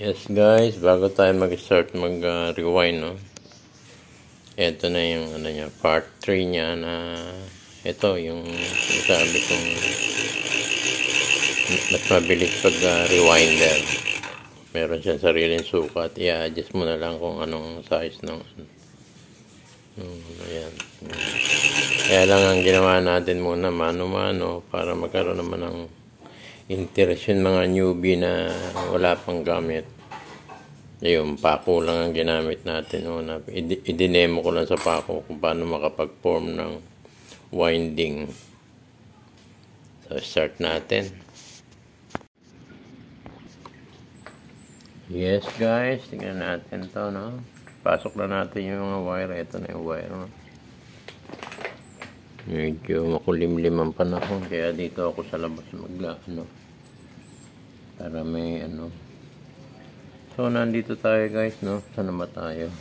Yes guys, bago tayo mag-start mag-rewind, no? Ito na yung ano niya, part 3 niya na ito yung sabi kong mas mabilis pag rewinder. Meron siyang sariling sukat. I-adjust mo na lang kung anong size ng ayan. Kaya lang ang ginawa natin muna mano-mano para magkaroon naman ng interest yung mga newbie na wala pang gamit. Yung pako lang ang ginamit natin. I-demo ko lang sa pako kung paano makapag-form ng winding. So, start natin. Yes guys, tingnan natin to, no? Pasok na natin yung mga wire. Ito na yung wire, no? Medyo makulimlim ang panahon, kaya dito ako sa labas para may So, nandito tayo guys, no? Saan naman tayo?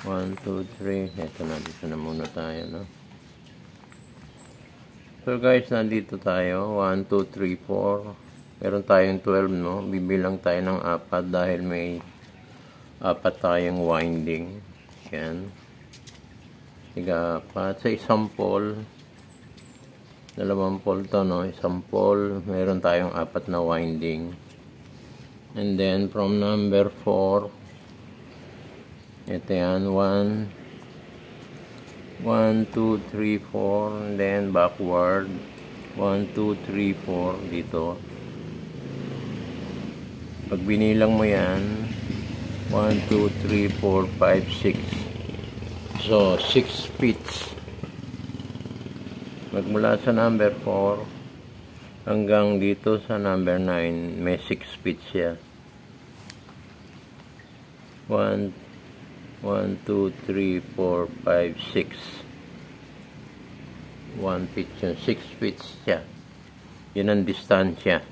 1, 2, 3. Ito na, dito na muna tayo, no? So guys, nandito tayo. 1, 2, 3, 4. Meron tayong 12, no? Bibilang tayo ng 4 dahil may 4 tayong winding. Yan. 4. Sa isang pole, 2 pole to, no? Isang pole, meron tayong 4 na winding. And then from number 4, ito yan, 1, 2, 3, 4, and then backward, 1, 2, 3, 4, dito. Pag binilang mo yan, 1, 2, 3, 4, 5, 6. So, 6 feet. Magmula sa number 4, hanggang dito sa number 9, may 6 feet siya. 1, 2, 3, 4, 5, 6. 1 feet yun. 6 feet siya. Yun ang distansya.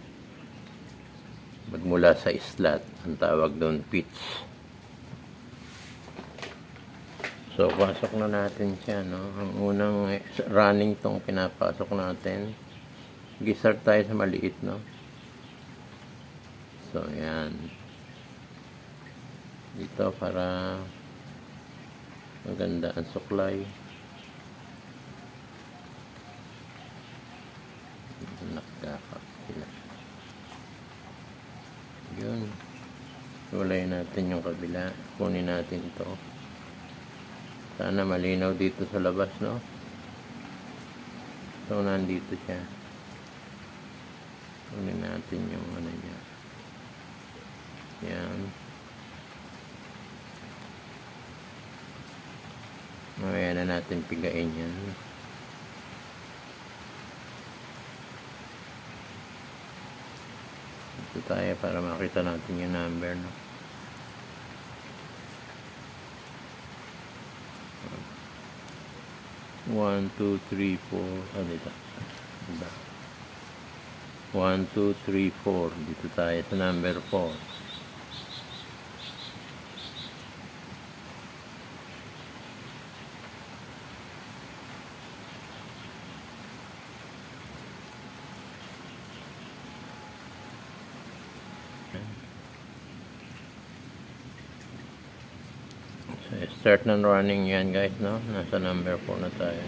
Magmula sa slot. Ang tawag doon, pitch. So, pasok na natin siya, no? Ang unang running tong pinapasok natin. Start tayo sa maliit, no? So, yan. Dito para maganda ang suklay. Nakakap sila. Yun. Ulay natin yung kabila. Kunin natin ito. Sana malinaw dito sa labas, no? So, nandito siya. Kunin natin yung niya. Yan. Mamaya na natin pigain yan. Ito tayo para makita natin yung number, no? One, 2, 3, 4. Dito. Diba? 1, 2, 3, 4. Dito tayo sa number 4. So, start ng running yan guys, no? Nasa number 4 na tayo.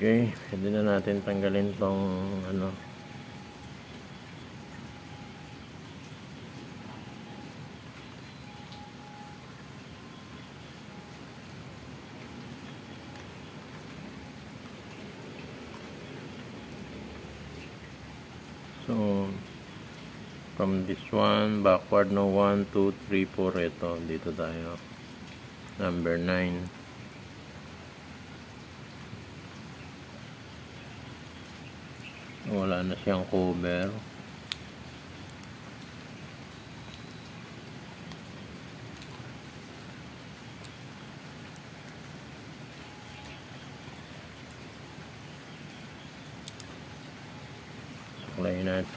Okay, pwede na natin tanggalin tong So, from this one, backward no 1, 2, 3, 4, ito, dito tayo. Number 9. Wala na siyang cover. Suklay natin.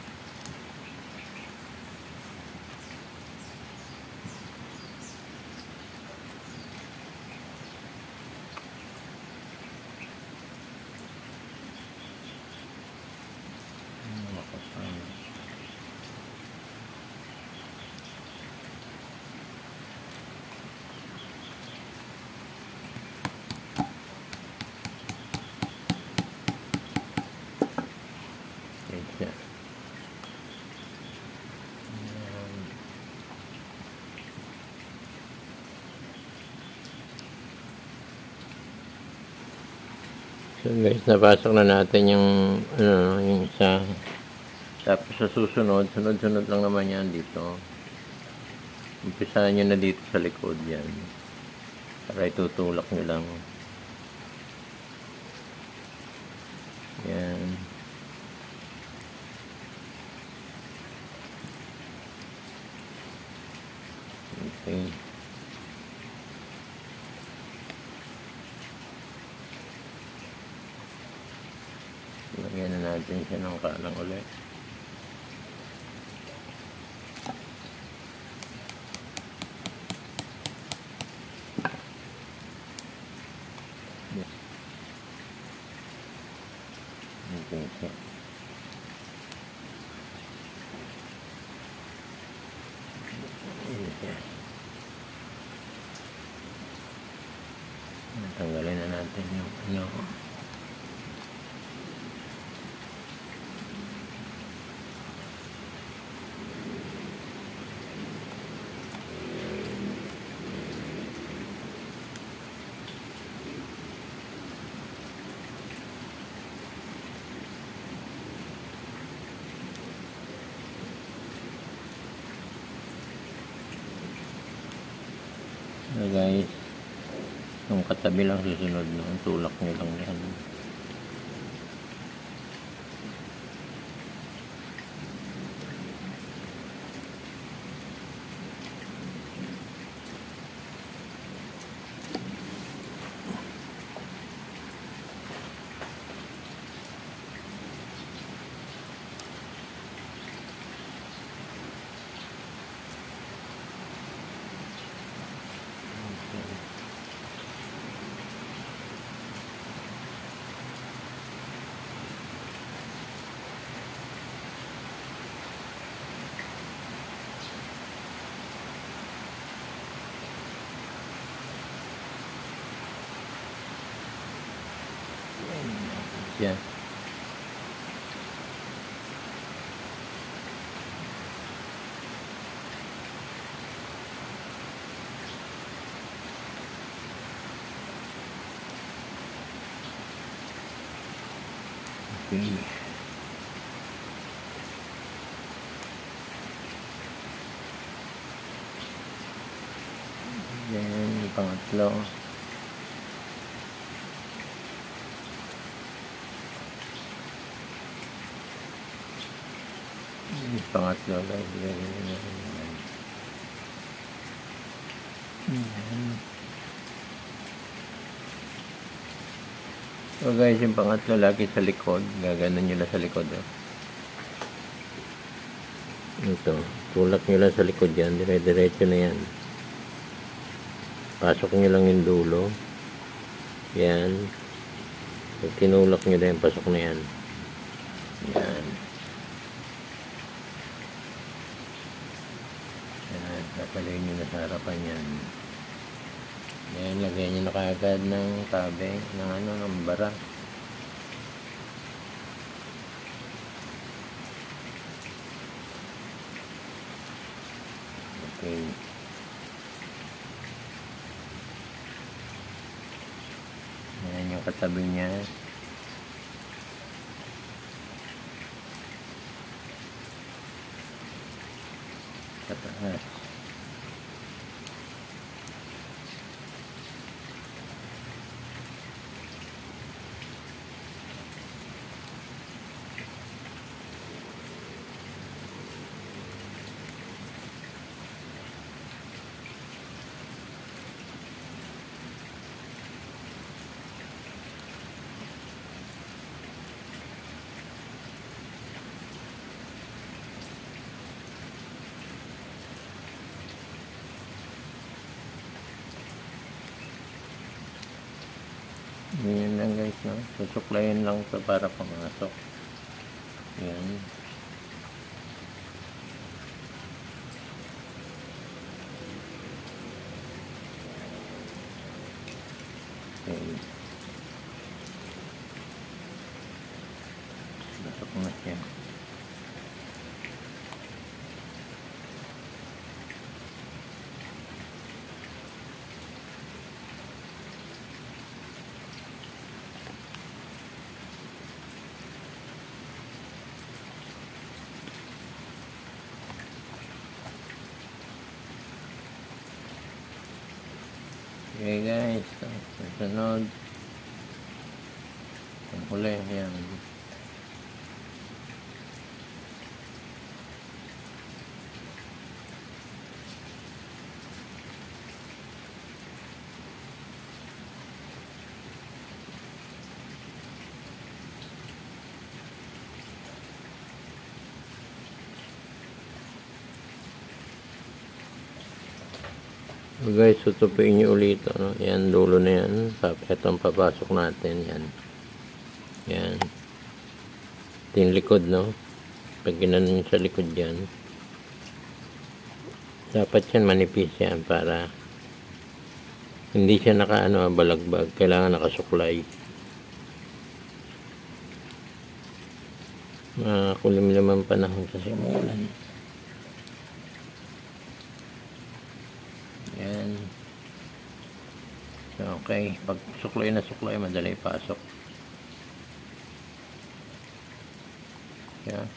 So guys, napasok na natin yung ano, yung isa. Tapos sa susunod, sunod-sunod lang naman yan dito. Umpisahan nyo na dito sa likod yan. Para itutulak nyo lang. Yan. Okay. Lagyan na natin siya ng kalang ulit. Okay siya. Tanggalin na natin yung ano. So guys, yung katabi lang susunod no, tulak nyo lang yan. Yan. Okay. Yan, yung pangatlo. Yung pangatlo guys. So guys, yung pangatlo lagi sa likod. Gaganon nyo lang sa likod. Oh. Ito. Tulak nyo lang sa likod yan. Dire-diretso na yan. Pasok nyo lang yung dulo. Yan. So, tinulak nyo na yan. Pasok na yan. Yan. Yan. Papalayin nyo na sa harapan yan. Yan. Lagyan nyo na kaagad ng tabe. Ng ano, ng bara. Okay. Yan yung katabi niya. Kataas. Ganyan lang guys, no? Susuklayin lang ito para pumasok. Yan. Okay. Pasok na siya. Okay guys, susunod. Ang huli, yan. So guys, tutupiin nyo ulit, ano? Yan, dulo na yan. Itong papasok natin, yan. Yan. Ito yung likod, no? Pag ginanon nyo sa likod yan, dapat yan manipis yan para hindi siya balagbag. Kailangan nakasuklay. Makulimlim ang panahon kasi umuulan. Yan. So, okay. Pag suklay na suklay, madali pasok. Yan.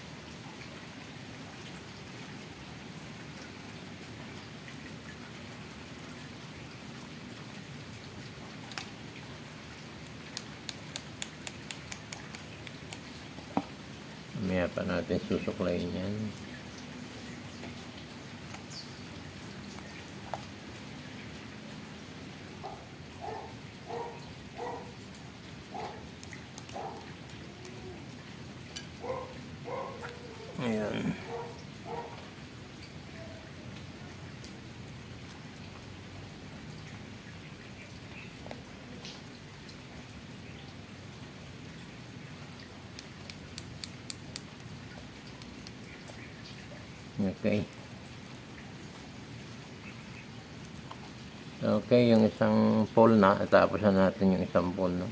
Mamaya pa natin susuklayin yan. Ayan. Okay. Okay, yung isang pole na. Tapos na natin yung isang pole, no?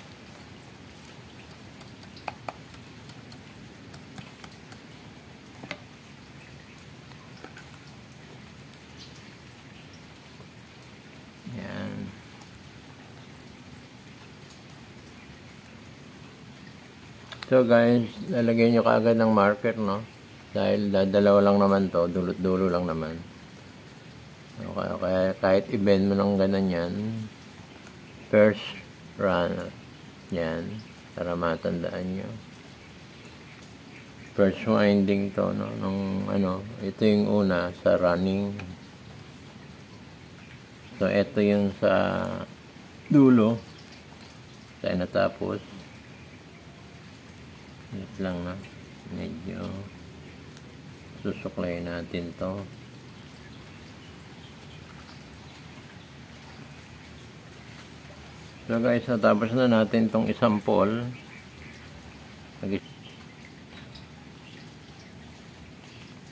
Yan. So guys, lalagyan nyo kaagad ng marker, no? Dahil dalawa lang naman to, dulot-dulo lang naman. Okay, kaya kahit i-bend mo ng ganun yan, first run, yan, para matandaan nyo. First winding to, no? Ito yung una sa running. So, ito yung sa dulo. Tayo natapos. Wait lang, na. Medyo susuklayin natin to. So guys, natapos na natin tong isang pole.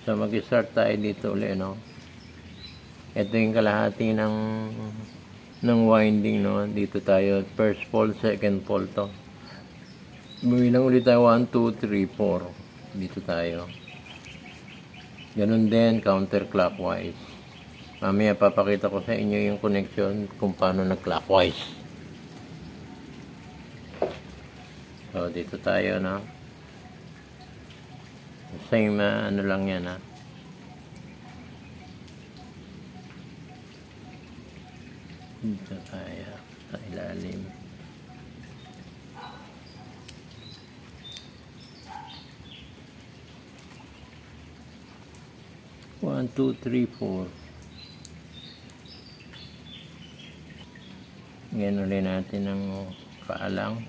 So mag-start tayo dito ulit, no? Ito yung kalahati ng winding, no? Dito tayo, first pole, second pole to. Bumilang ulit tayo, 1, 2, 3, 4. Dito tayo. Ganun din, counterclockwise. Mamaya papakita ko sa inyo yung connection kung paano nag-clockwise. So, dito tayo, no? Same, lang yan, ha? Dito tayo, sa ilalim. One, two, three, four. Ngayon ulit natin ng paalang.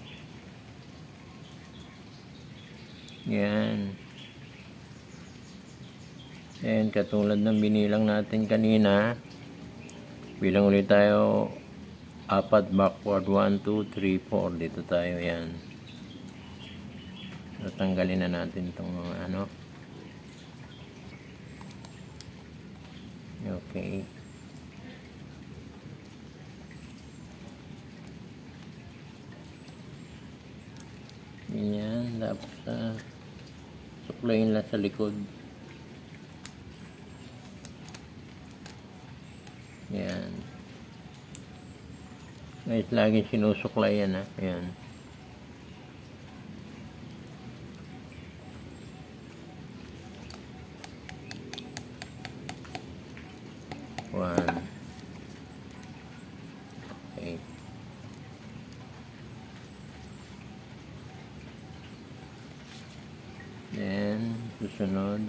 Yan. Yan, katulad ng binilang natin kanina. Bilang ulit tayo 4 backward. 1, 2, 3, 4. Dito tayo, yan. So, tanggalin na natin itong mga Okay. Ganyan. Tapos suklayin lang sa likod. Yan. Guys, lagi sinusuklay yan, ha. Yan. One. Okay. susunod.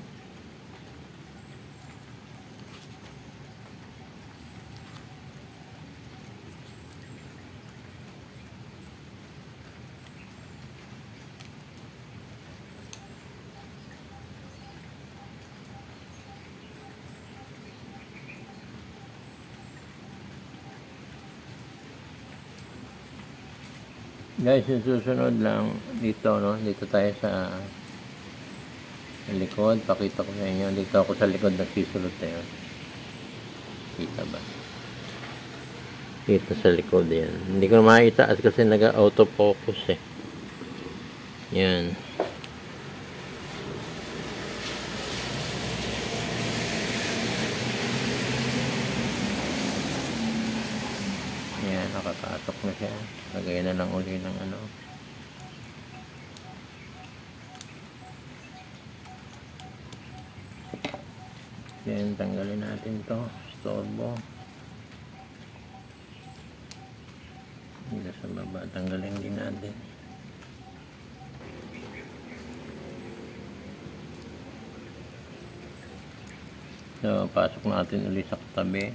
Guys, yung susunod lang dito, no? Dito tayo sa likod. Pakita ko sa inyo. Dito ako sa likod nagsisulot tayo. Kita ba? Dito sa likod yan. Hindi ko na makitaas kasi nag-autofocus eh. Yan. Yan, nakapasok na siya. Lagay na lang uli ng ano. Yan, tanggalin natin to. Storbo. Dito sa baba, tanggalin din natin. So, pasok natin uli sa katabi.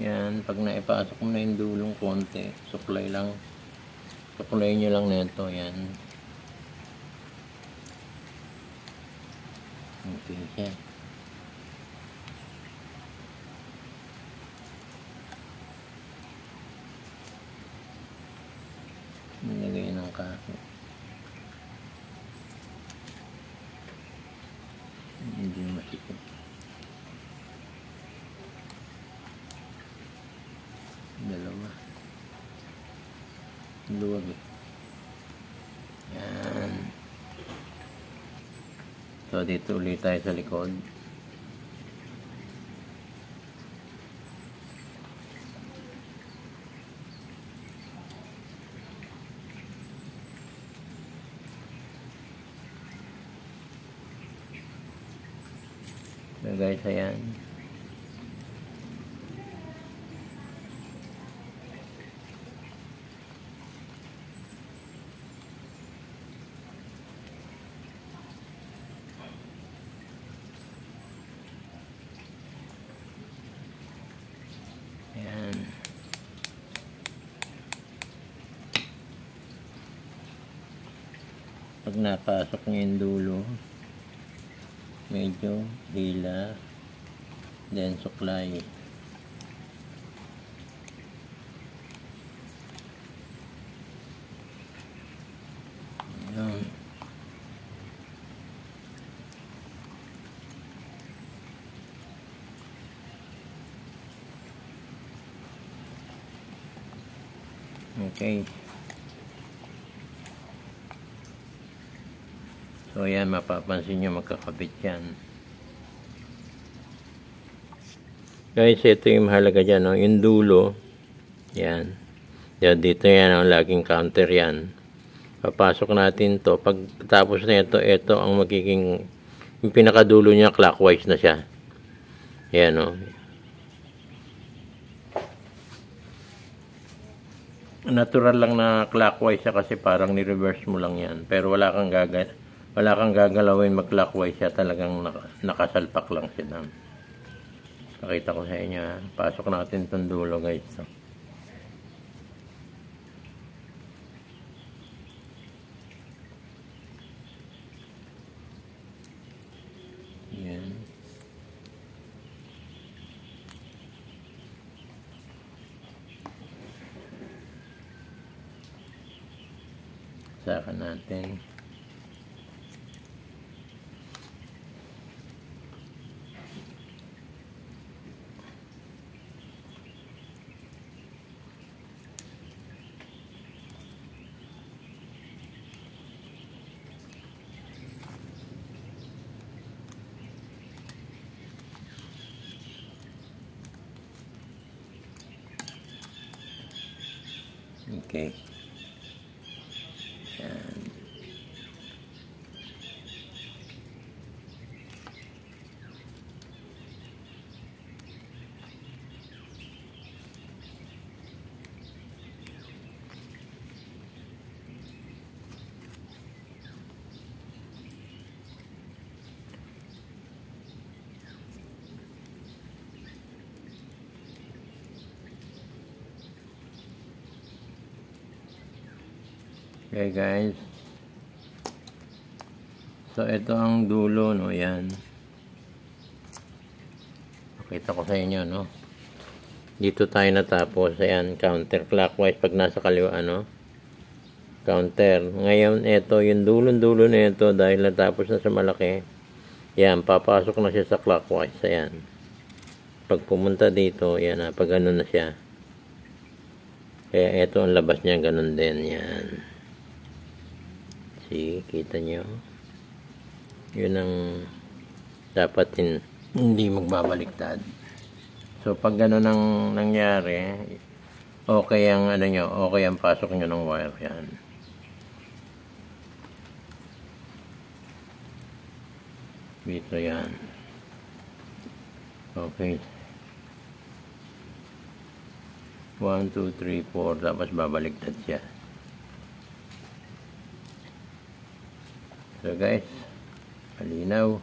Yan, pag naipasok mo na yung dulong konti, suklay lang. Suklay nyo lang nito, yan. Okay siya. Nilagay ng kaso. Hindi masikip. Dalawa. Luwag eh. Yan. So, dito ulit tayo sa likod. So, guys, ayan. Ayan. Pag napasok niyo yung dulo, medyo hila, then suklay. Ayan. Okay. So, ayan, mapapansin nyo magkakabit yan. Guys, ito yung mahalaga dyan, no? Yung dulo, yan. Yan, dito yan, ang laging counter yan. Papasok natin to. Pagtapos na ito ang magiging, yung pinakadulo niya, clockwise na siya. Yan, no? Natural lang na clockwise siya kasi parang ni-reverse mo lang yan. Pero wala kang gagalawin mag-clockwise siya. Talagang nakasalpak lang siya. Nakita ko sa inyo. Pasok natin itong dulo, guys. So. Yan. Saka natin. Okay. Yan. Okay guys. So ito ang dulo, no, yan. Pakita ko sa inyo, no. Dito tayo natapos, ayan, counterclockwise pag nasa kaliwa, no. Counter. Ngayon, ito, yung dulo na ito, dahil natapos na sa malaki, yan, papasok na siya sa clockwise, ayan. Pag pumunta dito, yan na, pag ano na siya. Kaya ito ang labas niya, ganun din, yan. See, kita nyo. Yun ang dapat hindi magbabaliktad. So pag gano'n ang nangyari, okay ang ano nyo, okay ang pasok nyo ng wire, yan. Dito yan. Okay. 1, 2, 3, 4, tapos babaliktad siya. So guys, malinaw.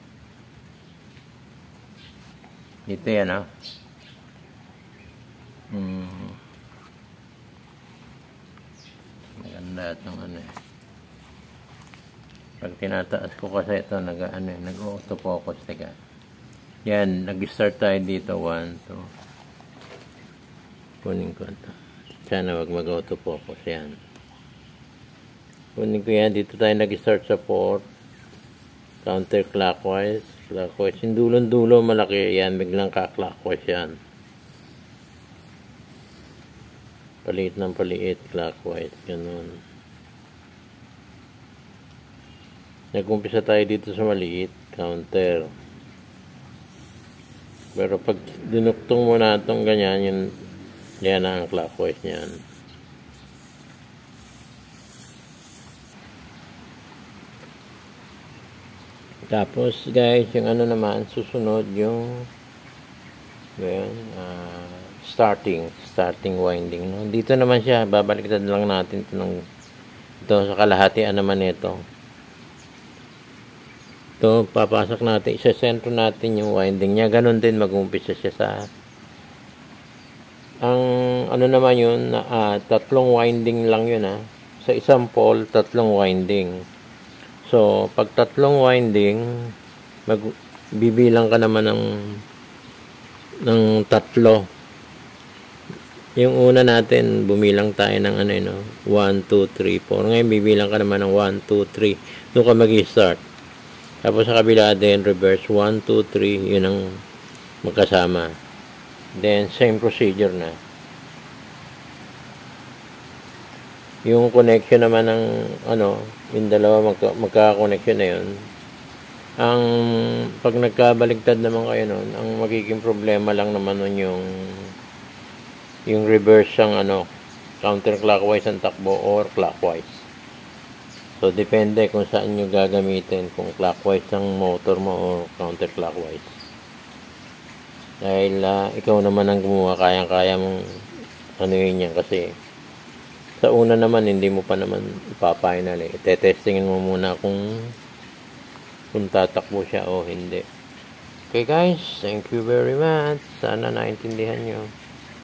Dito yan, ha. Maganda at ng ano eh. Pag tinataas ko kasi ito, nag-auto-focus. Teka. Yan, nag-start tayo dito. 1, 2. Kunin ko ito. Sana wag mag-auto-focus. Yan. Kunin ko yan. Dito tayo nag-start sa 4. Counterclockwise. Clockwise. Yung dulon-dulo malaki. Yan, biglang ka-clockwise yan. Paliit ng paliit. Clockwise. Ganun. Nag-umpisa tayo dito sa maliit. Counter. Pero pag dinuktong mo na itong ganyan, yan ang clockwise niyan. Tapos guys, yung ano naman, susunod yung starting winding. No? Dito naman siya, babaliktad lang natin ito sa kalahatian naman ito. Ito, papasok natin, isa-sentro natin yung winding niya. Ganon din, mag-umpisa siya sa ang ano naman yun, tatlong winding lang yun, ha. Sa isang pole, tatlong winding. So, pag tatlong winding, bibilang ka naman ng tatlo. Yung una natin, bumilang tayo ng 1, 2, 3, 4. Ngayon, bibilang ka naman ng 1, 2, 3. Doon ka mag-start. Tapos sa kabila din, reverse 1, 2, 3. Yun ang magkasama. Then, same procedure na. Yung connection naman ng yung dalawa magka-connection na yun. Pag nagkabaligtad naman kayo nun, ang magiging problema lang naman nun yung reverse ang counterclockwise ang takbo or clockwise. So, depende kung saan nyo gagamitin, kung clockwise ang motor mo o counterclockwise. Dahil ikaw naman ang gumawa, kayang-kaya mong yun yan kasi sa una naman, hindi mo pa naman ipa-final eh. Testingin mo muna kung tatakbo siya o hindi. Okay guys, thank you very much. Sana naintindihan nyo.